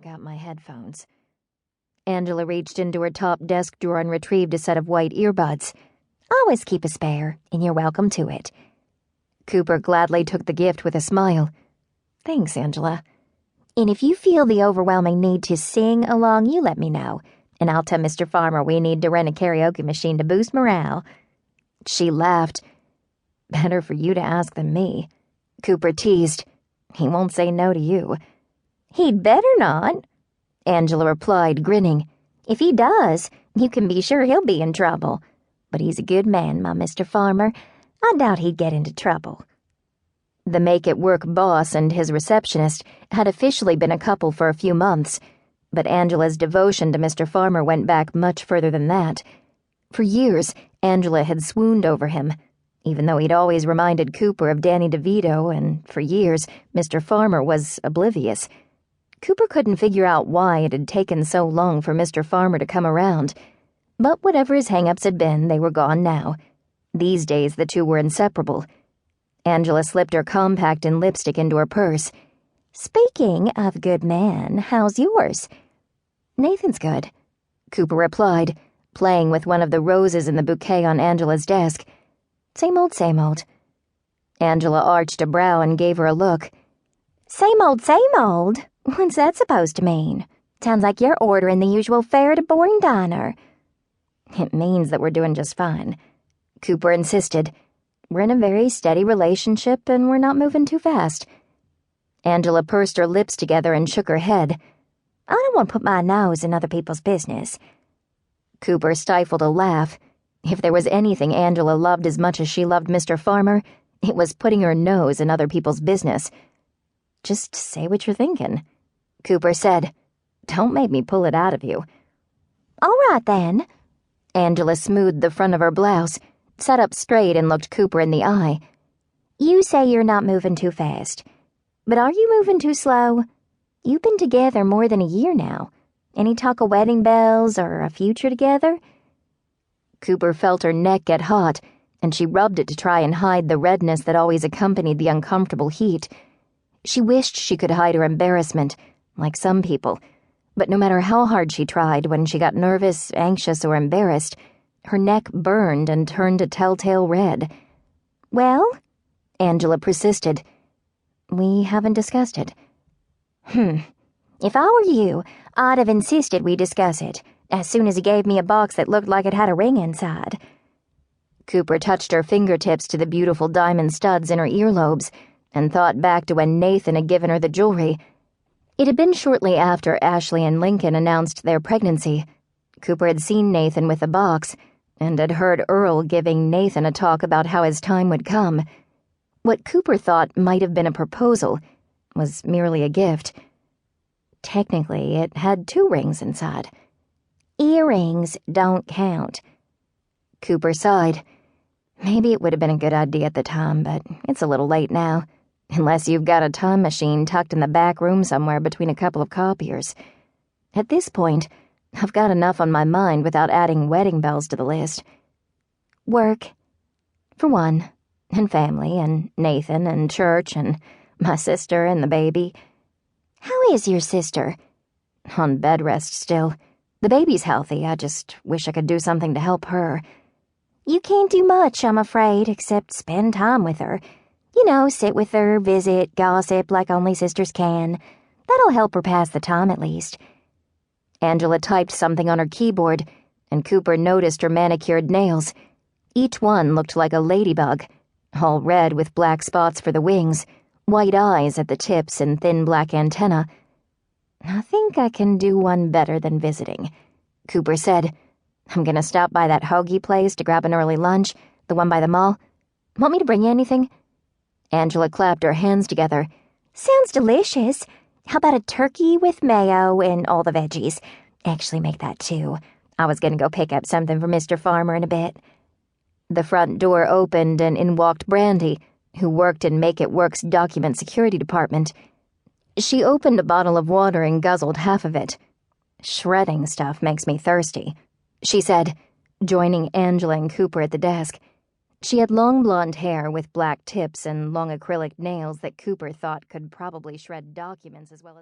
got my headphones. Angela reached into her top desk drawer and retrieved a set of white earbuds. Always keep a spare, and you're welcome to it. Cooper gladly took the gift with a smile. Thanks, Angela. And if you feel the overwhelming need to sing along, you let me know, and I'll tell Mr. Farmer we need to rent a karaoke machine to boost morale. She laughed. Better for you to ask than me. Cooper teased. He won't say no to you. He'd better not, Angela replied, grinning. If he does, you can be sure he'll be in trouble. But he's a good man, my Mr. Farmer. I doubt he'd get into trouble. The make-it-work boss and his receptionist had officially been a couple for a few months, but Angela's devotion to Mr. Farmer went back much further than that. For years, Angela had swooned over him, even though he'd always reminded Cooper of Danny DeVito, and for years, Mr. Farmer was oblivious. Cooper couldn't figure out why it had taken so long for Mr. Farmer to come around, but whatever his hang-ups had been, they were gone now. These days, the two were inseparable. Angela slipped her compact and lipstick into her purse. Speaking of good man, how's yours? Nathan's good, Cooper replied, playing with one of the roses in the bouquet on Angela's desk. Same old, same old. Angela arched a brow and gave her a look. Same old, same old? What's that supposed to mean? Sounds like you're ordering the usual fare at a boring diner. It means that we're doing just fine, Cooper insisted. We're in a very steady relationship and we're not moving too fast. Angela pursed her lips together and shook her head. I don't want to put my nose in other people's business. Cooper stifled a laugh. If there was anything Angela loved as much as she loved Mr. Farmer, it was putting her nose in other people's business. Just say what you're thinking, Cooper said. Don't make me pull it out of you. All right, then. Angela smoothed the front of her blouse, sat up straight and looked Cooper in the eye. You say you're not moving too fast, but are you moving too slow? You've been together more than a year now. Any talk of wedding bells or a future together? Cooper felt her neck get hot, and she rubbed it to try and hide the redness that always accompanied the uncomfortable heat. She wished she could hide her embarrassment, like some people, but no matter how hard she tried, when she got nervous, anxious, or embarrassed, her neck burned and turned a telltale red. Well, Angela persisted. We haven't discussed it. If I were you, I'd have insisted we discuss it, as soon as he gave me a box that looked like it had a ring inside. Cooper touched her fingertips to the beautiful diamond studs in her earlobes and thought back to when Nathan had given her the jewelry. It had been shortly after Ashley and Lincoln announced their pregnancy. Cooper had seen Nathan with the box and had heard Earl giving Nathan a talk about how his time would come. What Cooper thought might have been a proposal was merely a gift. Technically, it had 2 rings inside. Earrings don't count. Cooper sighed. Maybe it would have been a good idea at the time, but it's a little late now. Unless you've got a time machine tucked in the back room somewhere between a couple of copiers. At this point, I've got enough on my mind without adding wedding bells to the list. Work, for one, and family, and Nathan, and church, and my sister, and the baby. How is your sister? On bed rest still. The baby's healthy, I just wish I could do something to help her. You can't do much, I'm afraid, except spend time with her. You know, sit with her, visit, gossip like only sisters can. That'll help her pass the time at least. Angela typed something on her keyboard, and Cooper noticed her manicured nails. Each one looked like a ladybug, all red with black spots for the wings, white eyes at the tips and thin black antenna. I think I can do one better than visiting, Cooper said. I'm gonna stop by that hoagie place to grab an early lunch, the one by the mall. Want me to bring you anything? Angela clapped her hands together. Sounds delicious. How about a turkey with mayo and all the veggies? Actually, make that 2. I was gonna go pick up something for Mr. Farmer in a bit. The front door opened and in walked Brandy, who worked in Make-It-Work's document security department. She opened a bottle of water and guzzled half of it. Shredding stuff makes me thirsty, she said, joining Angela and Cooper at the desk. She had long blonde hair with black tips and long acrylic nails that Cooper thought could probably shred documents as well as